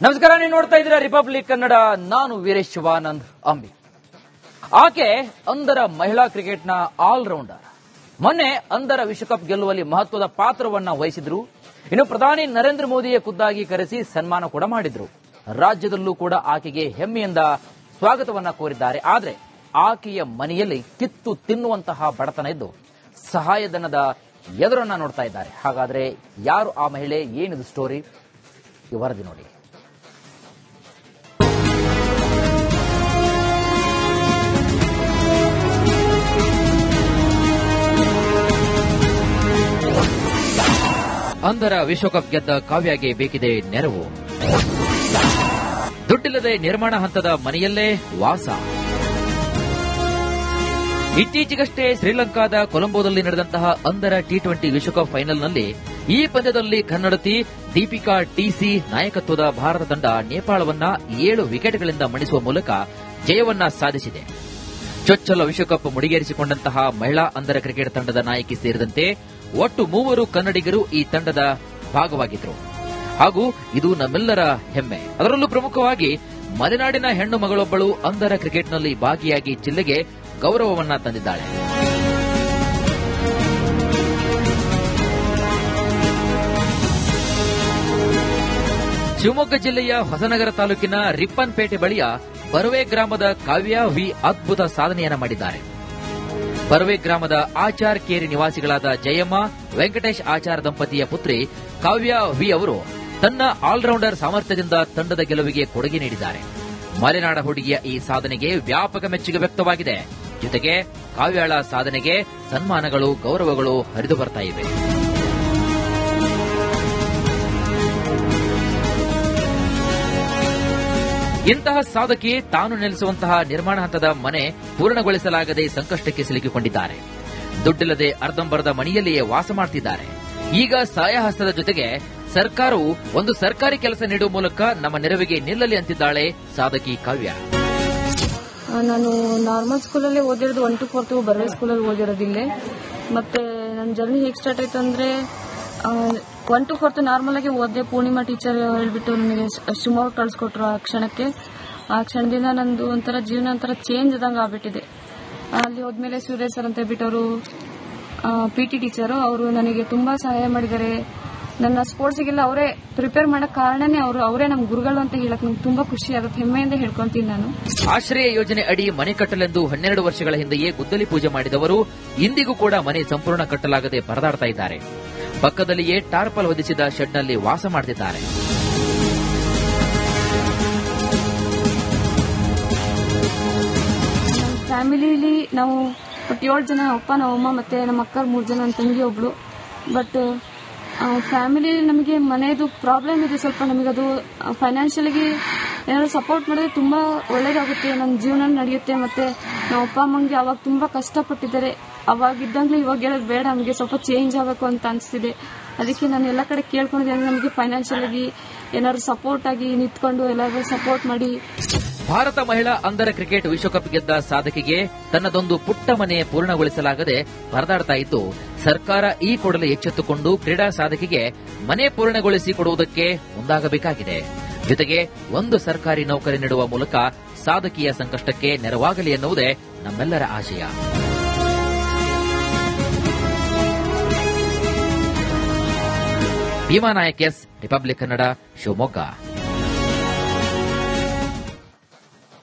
ನಮಸ್ಕಾರ, ನೀವು ನೋಡ್ತಾ ಇದ್ದೀರಾ ರಿಪಬ್ಲಿಕ್ ಕನ್ನಡ. ನಾನು ವೀರೇಶ್ ಶಿವಾನಂದ್ ಅಂಬಿ. ಆಕೆ ಅಂಧರ ಮಹಿಳಾ ಕ್ರಿಕೆಟ್ನ ಆಲ್ರೌಂಡರ್. ಮೊನ್ನೆ ಅಂಧರ ವಿಶ್ವಕಪ್ ಗೆಲ್ಲುವಲ್ಲಿ ಮಹತ್ವದ ಪಾತ್ರವನ್ನ ವಹಿಸಿದ್ರು. ಇನ್ನು ಪ್ರಧಾನಿ ನರೇಂದ್ರ ಮೋದಿಯೇ ಖುದ್ದಾಗಿ ಕರೆಸಿ ಸನ್ಮಾನ ಕೂಡ ಮಾಡಿದ್ರು. ರಾಜ್ಯದಲ್ಲೂ ಕೂಡ ಆಕೆಗೆ ಹೆಮ್ಮೆಯಿಂದ ಸ್ವಾಗತವನ್ನ ಕೋರಿದ್ದಾರೆ. ಆದರೆ ಆಕೆಯ ಮನೆಯಲ್ಲಿ ಕಿತ್ತು ತಿನ್ನುವಂತಹ ಬಡತನ ಇದ್ದು ಸಹಾಯಧನದ ಎದುರನ್ನ ನೋಡ್ತಾ ಇದ್ದಾರೆ. ಹಾಗಾದ್ರೆ ಯಾರು ಆ ಮಹಿಳೆ, ಏನಿದು ಸ್ಟೋರಿ, ಈ ವರದಿ ನೋಡಿ. ಅಂಧರ ವಿಶ್ವಕಪ್ ಗೆದ್ದ ಕಾವ್ಯಗೆ ಬೇಕಿದೆ ನೆರವು. ದುಡ್ಡಿಲ್ಲದೆ ನಿರ್ಮಾಣ ಹಂತದ ಮನೆಯಲ್ಲೇ ವಾಸ. ಇತ್ತೀಚೆಗಷ್ಟೇ ಶ್ರೀಲಂಕಾದ ಕೊಲಂಬೋದಲ್ಲಿ ನಡೆದಂತಹ ಅಂಧರ ಟಿ20 ವಿಶ್ವಕಪ್ ಫೈನಲ್ನಲ್ಲಿ ಈ ಪಂದ್ಯದಲ್ಲಿ ಕನ್ನಡತಿ ದೀಪಿಕಾ ಟಿಸಿ ನಾಯಕತ್ವದ ಭಾರತ ತಂಡ ನೇಪಾಳವನ್ನ 7 ವಿಕೆಟ್ಗಳಿಂದ ಮಣಿಸುವ ಮೂಲಕ ಜಯವನ್ನ ಸಾಧಿಸಿದೆ. ಚೊಚ್ಚಲ ವಿಶ್ವಕಪ್ ಮುಡಿಗೇರಿಸಿಕೊಂಡಂತಹ ಮಹಿಳಾ ಅಂಧರ ಕ್ರಿಕೆಟ್ ತಂಡದ ನಾಯಕಿ ಸೇರಿದಂತೆ ಒಟ್ಟು 3 ಕನ್ನಡಿಗರು ಈ ತಂಡದ ಭಾಗವಾಗಿದ್ದರು. ಹಾಗೂ ಇದು ನಮ್ಮೆಲ್ಲರ ಹೆಮ್ಮೆ. ಅದರಲ್ಲೂ ಪ್ರಮುಖವಾಗಿ ಮಲೆನಾಡಿನ ಹೆಣ್ಣು ಮಗಳೊಬ್ಬಳು ಅಂಧರ ಕ್ರಿಕೆಟ್ನಲ್ಲಿ ಭಾಗಿಯಾಗಿ ಜಿಲ್ಲೆಗೆ ಗೌರವವನ್ನ ತಂದಿದ್ದಾಳೆ. ಶಿವಮೊಗ್ಗ ಜಿಲ್ಲೆಯ ಹೊಸನಗರ ತಾಲೂಕಿನ ರಿಪ್ಪನ್ಪೇಟೆ ಬಳಿಯ ಬರವೆ ಗ್ರಾಮದ ಕಾವ್ಯ ವಿ ಅದ್ಭುತ ಸಾಧನೆಯನ್ನ ಮಾಡಿದ್ದಾರೆ. ಬರವೆ ಗ್ರಾಮದ ಆಚಾರ್ ಕೇರಿ ನಿವಾಸಿಗಳಾದ ಜಯಮ್ಮ, ವೆಂಕಟೇಶ್ ಆಚಾರ್ ದಂಪತಿಯ ಪುತ್ರಿ ಕಾವ್ಯ ವಿ ಅವರು ತನ್ನ ಆಲ್ರೌಂಡರ್ ಸಾಮರ್ಥ್ಯದಿಂದ ತಂಡದ ಗೆಲುವಿಗೆ ಕೊಡುಗೆ ನೀಡಿದ್ದಾರೆ. ಮಲೆನಾಡ ಹುಡುಗಿಯ ಈ ಸಾಧನೆಗೆ ವ್ಯಾಪಕ ಮೆಚ್ಚುಗೆ ವ್ಯಕ್ತವಾಗಿದೆ. ಜೊತೆಗೆ ಕಾವ್ಯಾಳ ಸಾಧನೆಗೆ ಸನ್ಮಾನಗಳು, ಗೌರವಗಳು ಹರಿದು ಬರ್ತಾ ಇವೆ. ಇಂತಹ ಸಾಧಕಿ ತಾನು ನೆಲೆಸುವಂತಹ ನಿರ್ಮಾಣ ಹಂತದ ಮನೆ ಪೂರ್ಣಗೊಳಿಸಲಾಗದೆ ಸಂಕಷ್ಟಕ್ಕೆ ಸಿಲುಕಿಕೊಂಡಿದ್ದಾರೆ. ದುಡ್ಡಿಲ್ಲದೆ ಅರ್ಧಂಬರ್ಧ ಮನೆಯಲ್ಲಿಯೇ ವಾಸ ಮಾಡ್ತಿದ್ದಾರೆ. ಈಗ ಸಹಾಯಹಸ್ತದ ಜೊತೆಗೆ ಸರ್ಕಾರವು ಒಂದು ಸರ್ಕಾರಿ ಕೆಲಸ ನೀಡುವ ಮೂಲಕ ನಮ್ಮ ನೆರವಿಗೆ ನಿಲ್ಲಲಿ ಅಂತಿದ್ದಾಳೆ ಸಾಧಕಿ ಕಾವ್ಯ. ನಾನು ನಾರ್ಮಲ್ ಸ್ಕೂಲಲ್ಲಿ ಓದಿರೋದು 1 to 4 ಬರವೆ ಸ್ಕೂಲಲ್ಲಿ ಓದಿರೋದಿಲ್ಲೇ. ಮತ್ತೆ ನನ್ನ ಜರ್ನಿ ಹೇಗೆ ಸ್ಟಾರ್ಟ್ ಆಯ್ತು ಅಂದ್ರೆ 1 to 4 ನಾರ್ಮಲ್ ಆಗಿ ಓದಿದೆ. ಪೂರ್ಣಿಮಾ ಟೀಚರ್ ಹೇಳ್ಬಿಟ್ಟು ನನಗೆ ಶಿವಮೊಗ್ಗ ಕಳ್ಸಿಕೊಟ್ರು. ಆ ಕ್ಷಣದಿಂದ ನಂದು ಒಂಥರ ಜೀವನ ಒಂಥರ ಚೇಂಜ್ ಆದಂಗೆ ಆಗ್ಬಿಟ್ಟಿದೆ. ಅಲ್ಲಿ ಹೋದ್ಮೇಲೆ ಸುರೇಶ್ ಸರ್ ಅಂತ ಹೇಳ್ಬಿಟ್ಟು ಅವರು PT ಟೀಚರು, ಅವರು ನನಗೆ ತುಂಬಾ ಸಹಾಯ ಮಾಡಿದ್ದಾರೆ. ನನ್ನ ಸ್ಪೋರ್ಟ್ಸ್ಗೆಲ್ಲ ಅವರೇ ಪ್ರಿಪೇರ್ ಮಾಡಕ್ ಕಾರಣನೇ ಅವರೇ ನಮ್ಮ ಗುರುಗಳು ಅಂತ ಹೇಳಕ್ ನಂಗೆ ತುಂಬಾ ಖುಷಿ ಆಗುತ್ತೆ, ಹೆಮ್ಮೆಯಿಂದ ಹೇಳ್ಕೊಂತೀನಿ ನಾನು. ಆಶ್ರಯ ಯೋಜನೆ ಅಡಿ ಮನೆ ಕಟ್ಟಲೆಂದು 12 ವರ್ಷಗಳ ಹಿಂದೆಯೇ ಗುದ್ದಲಿ ಪೂಜೆ ಮಾಡಿದವರು ಇಂದಿಗೂ ಕೂಡ ಮನೆ ಸಂಪೂರ್ಣ ಕಟ್ಟಲಾಗದೆ ಪರದಾಡ್ತಾ ಇದ್ದಾರೆ. ಪಕ್ಕದಲ್ಲಿಯೇ ಟಾರ್ಪಲ್ ಹೊದಿಸಿದ ಶೆಡ್ನಲ್ಲಿ ವಾಸ ಮಾಡ್ತಿದ್ದಾರೆ. ಫ್ಯಾಮಿಲಿಲಿ ನಾವು 7 ಜನ, ಅಪ್ಪ, ನಮ್ಮಮ್ಮ ಮತ್ತೆ ನಮ್ಮ ಅಕ್ಕ 3 ಜನ, ನನ್ನ ತಂಗಿ ಒಬ್ಳು. ಬಟ್ ಫ್ಯಾಮಿಲಿ ನಮಗೆ ಮನೆಯದು ಪ್ರಾಬ್ಲಮ್ ಇದೆ ಸ್ವಲ್ಪ. ನಮಗದು ಫೈನಾನ್ಷಿಯಲಿಗೆ ಏನಾದ್ರು ಸಪೋರ್ಟ್ ಮಾಡಿದ್ರೆ ತುಂಬಾ ಒಳ್ಳೇದಾಗುತ್ತೆ, ನನ್ನ ಜೀವನ ನಡೆಯುತ್ತೆ. ಮತ್ತೆ ನಮ್ಮ ಅಪ್ಪ ಅಮ್ಮಂಗೆ ಅವಾಗ ತುಂಬಾ ಕಷ್ಟಪಟ್ಟಿದ್ದಾರೆ. ಅವಾಗಿದ್ದಂಗ್ಲೂ ಇವಾಗ ಹೇಳೋದು ಬೇಡ, ನಮಗೆ ಸ್ವಲ್ಪ ಚೇಂಜ್ ಆಗಬೇಕು ಅಂತ ಅನಿಸ್ತಿದೆ. ಅದಕ್ಕೆ ನಾನು ಎಲ್ಲ ಕಡೆ ಕೇಳ್ಕೊಂಡಿದ್ದೇನೆ, ನಮಗೆ ಫೈನಾನ್ಷಿಯಲ್ ಆಗಿ ಏನಾದ್ರು ಸಪೋರ್ಟ್ ಆಗಿ ನಿಂತ್ಕೊಂಡು ಎಲ್ಲರೂ ಸಪೋರ್ಟ್ ಮಾಡಿ. ಭಾರತ ಮಹಿಳಾ ಅಂಧರ ಕ್ರಿಕೆಟ್ ವಿಶ್ವಕಪ್ ಗೆದ್ದ ಸಾಧಕಿಗೆ ತನ್ನದೊಂದು ಪುಟ್ಟ ಮನೆ ಪೂರ್ಣಗೊಳಿಸಲಾಗದೆ ಪರದಾಡ್ತಾ ಇದ್ದು, ಸರ್ಕಾರ ಈ ಕೂಡಲೇ ಎಚ್ಚೆತ್ತುಕೊಂಡು ಕ್ರೀಡಾ ಸಾಧಕಿಗೆ ಮನೆ ಪೂರ್ಣಗೊಳಿಸಿ ಕೊಡುವುದಕ್ಕೆ ಮುಂದಾಗಬೇಕಾಗಿದೆ. ಜೊತೆಗೆ ಒಂದು ಸರ್ಕಾರಿ ನೌಕರಿ ನೀಡುವ ಮೂಲಕ ಸಾಧಕಿಯ ಸಂಕಷ್ಟಕ್ಕೆ ನೆರವಾಗಲಿ ಎನ್ನುವುದೇ ನಮ್ಮೆಲ್ಲರ ಆಶಯ. Bhima Nayak S, Republic Kannada, Shivamogga.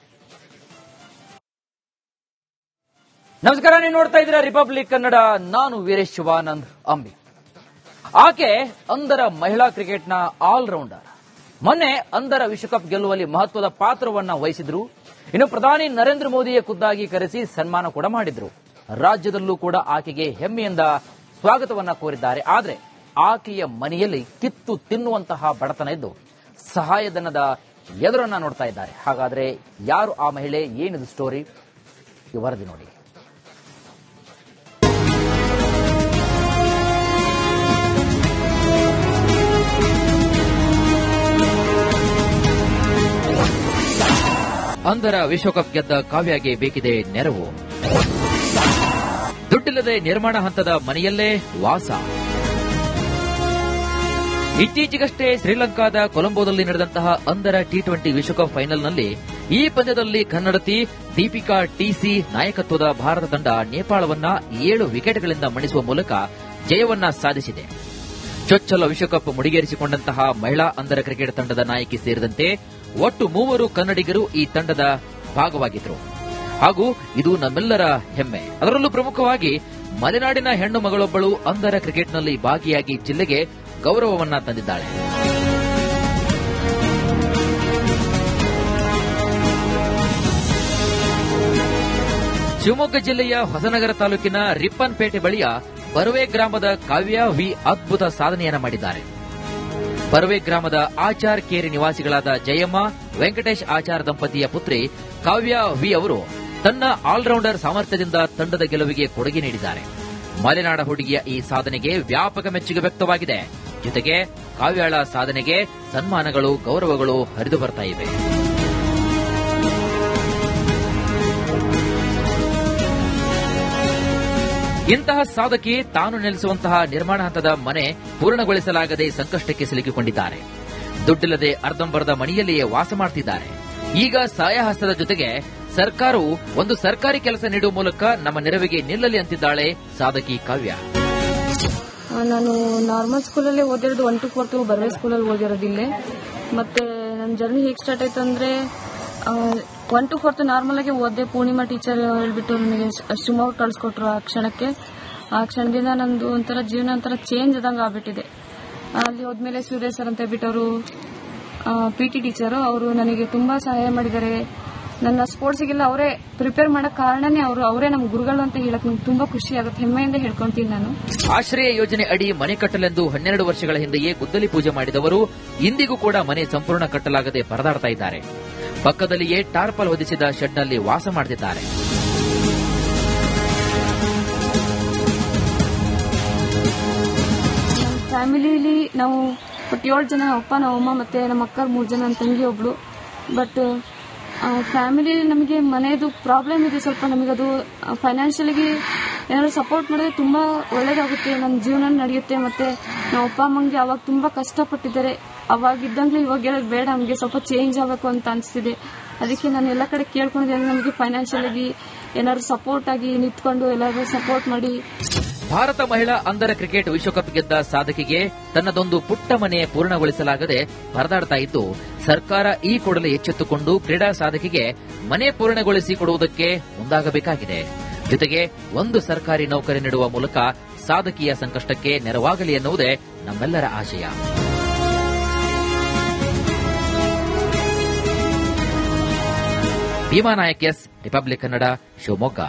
ನಮಸ್ಕಾರ, ನೀವು ನೋಡ್ತಾ ಇದ್ದೀರಾ ರಿಪಬ್ಲಿಕ್ ಕನ್ನಡ. ನಾನು ವೀರೇಶ್ ಶಿವಾನಂದ್ ಅಂಬಿ. ಆಕೆ ಅಂಧರ ಮಹಿಳಾ ಕ್ರಿಕೆಟ್ನ ಆಲ್ರೌಂಡರ್. ಮೊನ್ನೆ ಅಂಧರ ವಿಶ್ವಕಪ್ ಗೆಲ್ಲುವಲ್ಲಿ ಮಹತ್ವದ ಪಾತ್ರವನ್ನ ವಹಿಸಿದ್ರು. ಇನ್ನು ಪ್ರಧಾನಿ ನರೇಂದ್ರ ಮೋದಿಯೇ ಖುದ್ದಾಗಿ ಕರೆಸಿ ಸನ್ಮಾನ ಕೂಡ ಮಾಡಿದ್ರು. ರಾಜ್ಯದಲ್ಲೂ ಕೂಡ ಆಕೆಗೆ ಹೆಮ್ಮೆಯಿಂದ ಸ್ವಾಗತವನ್ನ ಕೋರಿದ್ದಾರೆ. ಆದರೆ ಆಕೆಯ ಮನೆಯಲ್ಲಿ ಕಿತ್ತು ತಿನ್ನುವಂತಹ ಬಡತನ ಇದ್ದು ಸಹಾಯಧನದ ಎದುರನ್ನ ನೋಡ್ತಾ ಇದ್ದಾರೆ. ಹಾಗಾದ್ರೆ ಯಾರು ಆ ಮಹಿಳೆ, ಏನಿದು ಸ್ಟೋರಿ, ಈ ವರದಿ ನೋಡಿ. ಅಂಧರ ವಿಶ್ವಕಪ್ ಗೆದ್ದ ಕಾವ್ಯಗೆ ಬೇಕಿದೆ ನೆರವು. ದುಡ್ಡಿಲ್ಲದೆ ನಿರ್ಮಾಣ ಹಂತದ ಮನೆಯಲ್ಲೇ ವಾಸ. ಇತ್ತೀಚೆಗಷ್ಟೇ ಶ್ರೀಲಂಕಾದ ಕೊಲಂಬೋದಲ್ಲಿ ನಡೆದಂತಹ ಅಂಧರ ಟಿ20 ವಿಶ್ವಕಪ್ ಫೈನಲ್ನಲ್ಲಿ ಈ ಪಂದ್ಯದಲ್ಲಿ ಕನ್ನಡತಿ ದೀಪಿಕಾ ಟಿಸಿ ನಾಯಕತ್ವದ ಭಾರತ ತಂಡ ನೇಪಾಳವನ್ನ 7 ವಿಕೆಟ್ಗಳಿಂದ ಮಣಿಸುವ ಮೂಲಕ ಜಯವನ್ನ ಸಾಧಿಸಿದೆ. ಚೊಚ್ಚಲ ವಿಶ್ವಕಪ್ ಮುಡಿಗೇರಿಸಿಕೊಂಡಂತಹ ಮಹಿಳಾ ಅಂಧರ ಕ್ರಿಕೆಟ್ ತಂಡದ ನಾಯಕಿ ಸೇರಿದಂತೆ ಒಟ್ಟು 3 ಕನ್ನಡಿಗರು ಈ ತಂಡದ ಭಾಗವಾಗಿದ್ದರು. ಹಾಗೂ ಇದು ನಮ್ಮೆಲ್ಲರ ಹೆಮ್ಮೆ. ಅದರಲ್ಲೂ ಪ್ರಮುಖವಾಗಿ ಮಲೆನಾಡಿನ ಹೆಣ್ಣು ಮಗಳೊಬ್ಬಳು ಅಂಧರ ಕ್ರಿಕೆಟ್ನಲ್ಲಿ ಭಾಗಿಯಾಗಿ ಜಿಲ್ಲೆಗೆ ಗೌರವವನ್ನ ತಂದಿದ್ದಾಳೆ. ಶಿವಮೊಗ್ಗ ಜಿಲ್ಲೆಯ ಹೊಸನಗರ ತಾಲೂಕಿನ ರಿಪ್ಪನ್ಪೇಟೆ ಬಳಿಯ ಪರ್ವೆ ಗ್ರಾಮದ ಕಾವ್ಯ ವಿ ಅದ್ಭುತ ಸಾಧನೆಯನ್ನ ಮಾಡಿದ್ದಾರೆ. ಪರ್ವೆ ಗ್ರಾಮದ ಆಚಾರ್ ಕೇರಿ ನಿವಾಸಿಗಳಾದ ಜಯಮ್ಮ ವೆಂಕಟೇಶ್ ಆಚಾರ್ ದಂಪತಿಯ ಪುತ್ರಿ ಕಾವ್ಯ ವಿ ಅವರು ತನ್ನ ಆಲ್ರೌಂಡರ್ ಸಾಮರ್ಥ್ಯದಿಂದ ತಂಡದ ಗೆಲುವಿಗೆ ಕೊಡುಗೆ ನೀಡಿದ್ದಾರೆ. ಮಲೆನಾಡ ಹುಡುಗಿಯ ಈ ಸಾಧನೆಗೆ ವ್ಯಾಪಕ ಮೆಚ್ಚುಗೆ ವ್ಯಕ್ತವಾಗಿದೆ. ಜೊತೆಗೆ ಕಾವ್ಯಾಳ ಸಾಧನೆಗೆ ಸನ್ಮಾನಗಳು, ಗೌರವಗಳು ಹರಿದು ಬರ್ತಾ ಇವೆ. ಇಂತಹ ಸಾಧಕಿ ತಾನು ನೆಲೆಸುವಂತಹ ನಿರ್ಮಾಣ ಹಂತದ ಮನೆ ಪೂರ್ಣಗೊಳಿಸಲಾಗದೆ ಸಂಕಷ್ಟಕ್ಕೆ ಸಿಲುಕಿಕೊಂಡಿದ್ದಾರೆ. ದುಡ್ಡಿಲ್ಲದೆ ಅರ್ಧಂಬರ್ಧ ಮನೆಯಲ್ಲಿಯೇ ವಾಸ ಮಾಡುತ್ತಿದ್ದಾರೆ. ಈಗ ಸಹಾಯಹಸ್ತದ ಜೊತೆಗೆ ಸರ್ಕಾರವು ಒಂದು ಸರ್ಕಾರಿ ಕೆಲಸ ನೀಡುವ ಮೂಲಕ ನಮ್ಮ ನೆರವಿಗೆ ನಿಲ್ಲಲಿ ಅಂತಿದ್ದಾಳೆ ಸಾಧಕಿ ಕಾವ್ಯ. ನಾನು ನಾರ್ಮಲ್ ಸ್ಕೂಲಲ್ಲಿ ಓದಿರೋದು 1 to 4 ಬರ್ವೆ ಸ್ಕೂಲಲ್ಲಿ ಓದಿರೋದಿಲ್ಲೇ. ಮತ್ತೆ ನನ್ನ ಜರ್ನಿ ಹೇಗೆ ಸ್ಟಾರ್ಟ್ ಆಯ್ತು ಅಂದ್ರೆ 1 to 4 ನಾರ್ಮಲ್ ಆಗಿ ಓದಿದೆ. ಪೂರ್ಣಿಮಾ ಟೀಚರ್ ಹೇಳ್ಬಿಟ್ಟು ನನಗೆ ಶಿವಮೊಗ್ಗ ಕಳಿಸ್ಕೊಟ್ರು. ಆ ಕ್ಷಣದಿಂದ ನಂದು ಒಂಥರ ಜೀವನ ಒಂಥರ ಚೇಂಜ್ ಆದಂಗೆ ಆಗ್ಬಿಟ್ಟಿದೆ. ಅಲ್ಲಿ ಹೋದ್ಮೇಲೆ ಸೂರ್ಯ ಸರ್ ಅಂತ ಹೇಳ್ಬಿಟ್ಟು ಅವರು PT ಟೀಚರು, ಅವರು ನನಗೆ ತುಂಬಾ ಸಹಾಯ ಮಾಡಿದ್ದಾರೆ. ನನ್ನ ಸ್ಪೋರ್ಟ್ಸ್ಗೆಲ್ಲ ಅವರೇ ಪ್ರಿಪೇರ್ ಮಾಡಕ್ ಕಾರಣನೇ ಅವರೇ ನಮ್ಮ ಗುರುಗಳು ಅಂತ ಹೇಳಕ್ ನಂಗೆ ತುಂಬಾ ಖುಷಿ ಆಗುತ್ತೆ. ಹೆಮ್ಮೆಯಿಂದ ಹೇಳ್ಕೊಂತೀನಿ ನಾನು. ಆಶ್ರಯ ಯೋಜನೆ ಅಡಿ ಮನೆ ಕಟ್ಟಲೆಂದು 12 ವರ್ಷಗಳ ಹಿಂದೆಯೇ ಗುದ್ದಲಿ ಪೂಜೆ ಮಾಡಿದವರು ಇಂದಿಗೂ ಕೂಡ ಮನೆ ಸಂಪೂರ್ಣ ಕಟ್ಟಲಾಗದೆ ಪರದಾಡ್ತಾ ಇದ್ದಾರೆ. ಪಕ್ಕದಲ್ಲಿಯೇ ಟಾರ್ಪಲ್ ಹೊದಿಸಿದ ಶೆಡ್ನಲ್ಲಿ ವಾಸ ಮಾಡುತ್ತಿದ್ದಾರೆ. ಫ್ಯಾಮಿಲಿಲಿ ನಾವು 7 ಜನ, ಅಪ್ಪ, ನಮ್ಮಮ್ಮ ಮತ್ತೆ ನಮ್ಮ ಅಕ್ಕ 3 ಜನ, ನನ್ನ ತಂಗಿ ಒಬ್ಳು. ಬಟ್ ಫ್ಯಾಮಿಲಿ ನಮಗೆ ಮನೆಯದು ಪ್ರಾಬ್ಲಮ್ ಇದೆ ಸ್ವಲ್ಪ. ನಮಗದು ಫೈನಾನ್ಷಿಯಲಿಗೆ ಏನಾದ್ರು ಸಪೋರ್ಟ್ ಮಾಡಿದ್ರೆ ತುಂಬಾ ಒಳ್ಳೇದಾಗುತ್ತೆ, ನಮ್ಮ ಜೀವನ ನಡೆಯುತ್ತೆ. ಮತ್ತೆ ನಮ್ಮ ಅಪ್ಪ ಅಮ್ಮಂಗೆ ಅವಾಗ ತುಂಬಾ ಕಷ್ಟಪಟ್ಟಿದ್ದಾರೆ. ಅವಾಗಿದ್ದಂಗ್ಲೂ ಇವಾಗ ಹೇಳೋದು ಬೇಡ, ನಮಗೆ ಸ್ವಲ್ಪ ಚೇಂಜ್ ಆಗಬೇಕು ಅಂತ ಅನಿಸ್ತಿದೆ. ಅದಕ್ಕೆ ನಾನು ಎಲ್ಲ ಕಡೆ ಕೇಳ್ಕೊಂಡಿದ್ದೇನೆ, ನಮಗೆ ಫೈನಾನ್ಷಿಯಲ್ ಆಗಿ ಏನಾದ್ರು ಸಪೋರ್ಟ್ ಆಗಿ ನಿಂತ್ಕೊಂಡು ಎಲ್ಲಾದ್ರೂ ಸಪೋರ್ಟ್ ಮಾಡಿ. ಭಾರತ ಮಹಿಳಾ ಅಂಧರ ಕ್ರಿಕೆಟ್ ವಿಶ್ವಕಪ್ ಗೆದ್ದ ಸಾಧಕಿಗೆ ತನ್ನದೊಂದು ಪುಟ್ಟ ಮನೆ ಪೂರ್ಣಗೊಳಿಸಲಾಗದೆ ಪರದಾಡ್ತಾ ಇದ್ದು, ಸರ್ಕಾರ ಈ ಕೂಡಲೇ ಎಚ್ಚೆತ್ತುಕೊಂಡು ಕ್ರೀಡಾ ಸಾಧಕಿಗೆ ಮನೆ ಪೂರ್ಣಗೊಳಿಸಿ ಕೊಡುವುದಕ್ಕೆ ಮುಂದಾಗಬೇಕಾಗಿದೆ. ಜೊತೆಗೆ ಒಂದು ಸರ್ಕಾರಿ ನೌಕರಿ ನೀಡುವ ಮೂಲಕ ಸಾಧಕಿಯ ಸಂಕಷ್ಟಕ್ಕೆ ನೆರವಾಗಲಿ ಎನ್ನುವುದೇ ನಮ್ಮೆಲ್ಲರ ಆಶಯ. ಭೀಮಾ ನಾಯಕ್, ರಿಪಬ್ಲಿಕ್ ಕನ್ನಡ, ಶಿವಮೊಗ್ಗ.